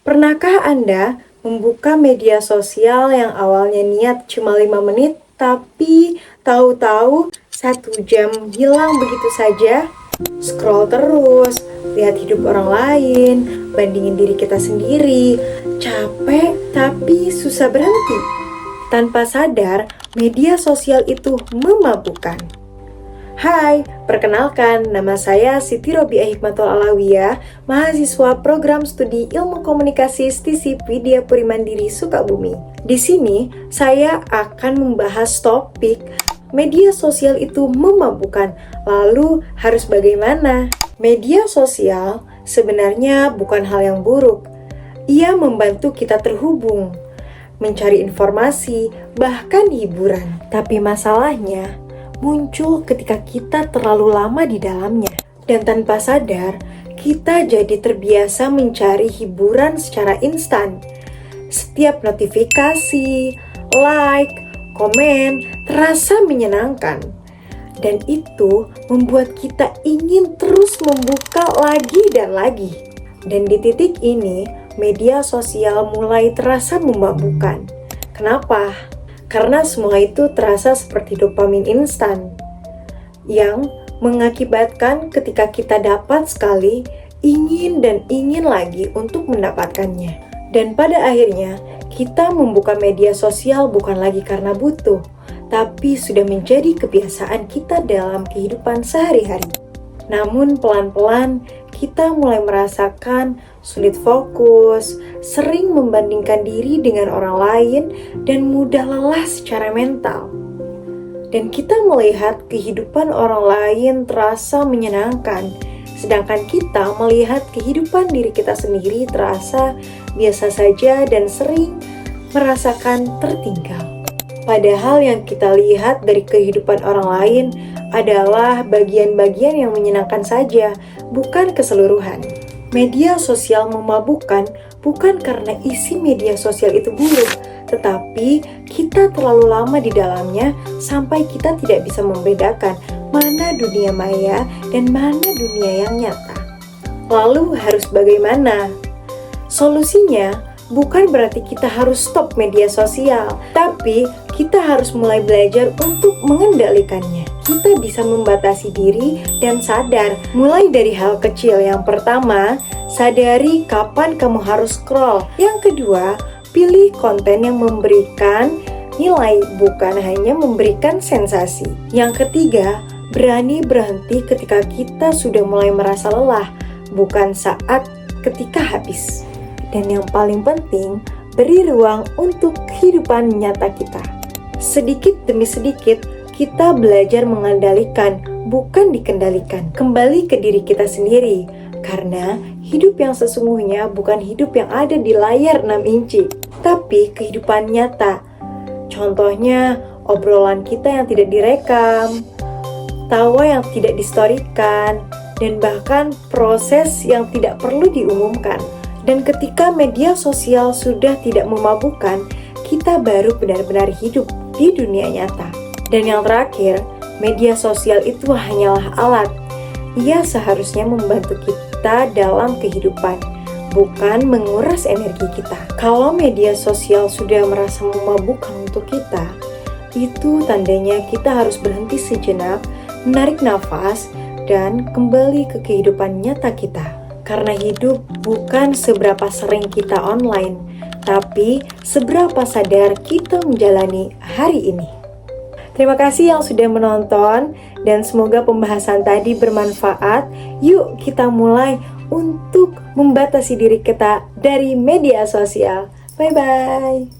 Pernahkah Anda membuka media sosial yang awalnya niat cuma 5 menit, tapi tahu-tahu 1 jam hilang begitu saja? Scroll terus, lihat hidup orang lain, bandingin diri kita sendiri, capek tapi susah berhenti. Tanpa sadar, media sosial itu memabukkan. Hai, perkenalkan, nama saya Siti Robiah Hikmatul Alawiyah, mahasiswa program studi Ilmu Komunikasi STISIP Widya Puri Mandiri Sukabumi. Di sini, saya akan membahas topik media sosial itu memabukkan, lalu harus bagaimana? Media sosial sebenarnya bukan hal yang buruk. Ia membantu kita terhubung, mencari informasi, bahkan hiburan. Tapi masalahnya muncul ketika kita terlalu lama di dalamnya. Dan tanpa sadar, kita jadi terbiasa mencari hiburan secara instan. Setiap notifikasi, like, komen terasa menyenangkan. Dan itu membuat kita ingin terus membuka lagi dan lagi. Dan di titik ini, media sosial mulai terasa memabukkan. Kenapa? Karena semua itu terasa seperti dopamin instan yang mengakibatkan ketika kita dapat sekali, ingin dan ingin lagi untuk mendapatkannya. Dan pada akhirnya, kita membuka media sosial bukan lagi karena butuh, tapi sudah menjadi kebiasaan kita dalam kehidupan sehari-hari. Namun pelan-pelan kita mulai merasakan sulit fokus, sering membandingkan diri dengan orang lain, dan mudah lelah secara mental. Dan kita melihat kehidupan orang lain terasa menyenangkan, sedangkan kita melihat kehidupan diri kita sendiri terasa biasa saja dan sering merasakan tertinggal. Padahal yang kita lihat dari kehidupan orang lain adalah bagian-bagian yang menyenangkan saja, bukan keseluruhan. Media sosial memabukkan bukan karena isi media sosial itu buruk, tetapi kita terlalu lama di dalamnya sampai kita tidak bisa membedakan mana dunia maya dan mana dunia yang nyata. Lalu harus bagaimana? Solusinya bukan berarti kita harus stop media sosial, tapi kita harus mulai belajar untuk mengendalikannya. Kita bisa membatasi diri dan sadar mulai dari hal kecil. Yang pertama, sadari kapan kamu harus scroll. Yang kedua, pilih konten yang memberikan nilai, bukan hanya memberikan sensasi. Yang ketiga, berani berhenti ketika kita sudah mulai merasa lelah, bukan saat ketika habis. Dan yang paling penting, beri ruang untuk kehidupan nyata kita. Sedikit demi sedikit, kita belajar mengendalikan, bukan dikendalikan. Kembali ke diri kita sendiri, karena hidup yang sesungguhnya bukan hidup yang ada di layar 6 inci, tapi kehidupan nyata. Contohnya, obrolan kita yang tidak direkam, tawa yang tidak distorikan, dan bahkan proses yang tidak perlu diumumkan. Dan ketika media sosial sudah tidak memabukkan, kita baru benar-benar hidup di dunia nyata. Dan yang terakhir, media sosial itu hanyalah alat. Ia seharusnya membantu kita dalam kehidupan, bukan menguras energi kita. Kalau media sosial sudah merasa memabukkan untuk kita, itu tandanya kita harus berhenti sejenak, menarik nafas, dan kembali ke kehidupan nyata kita. Karena hidup bukan seberapa sering kita online, tapi seberapa sadar kita menjalani hari ini. Terima kasih yang sudah menonton dan semoga pembahasan tadi bermanfaat. Yuk kita mulai untuk membatasi diri kita dari media sosial. Bye-bye.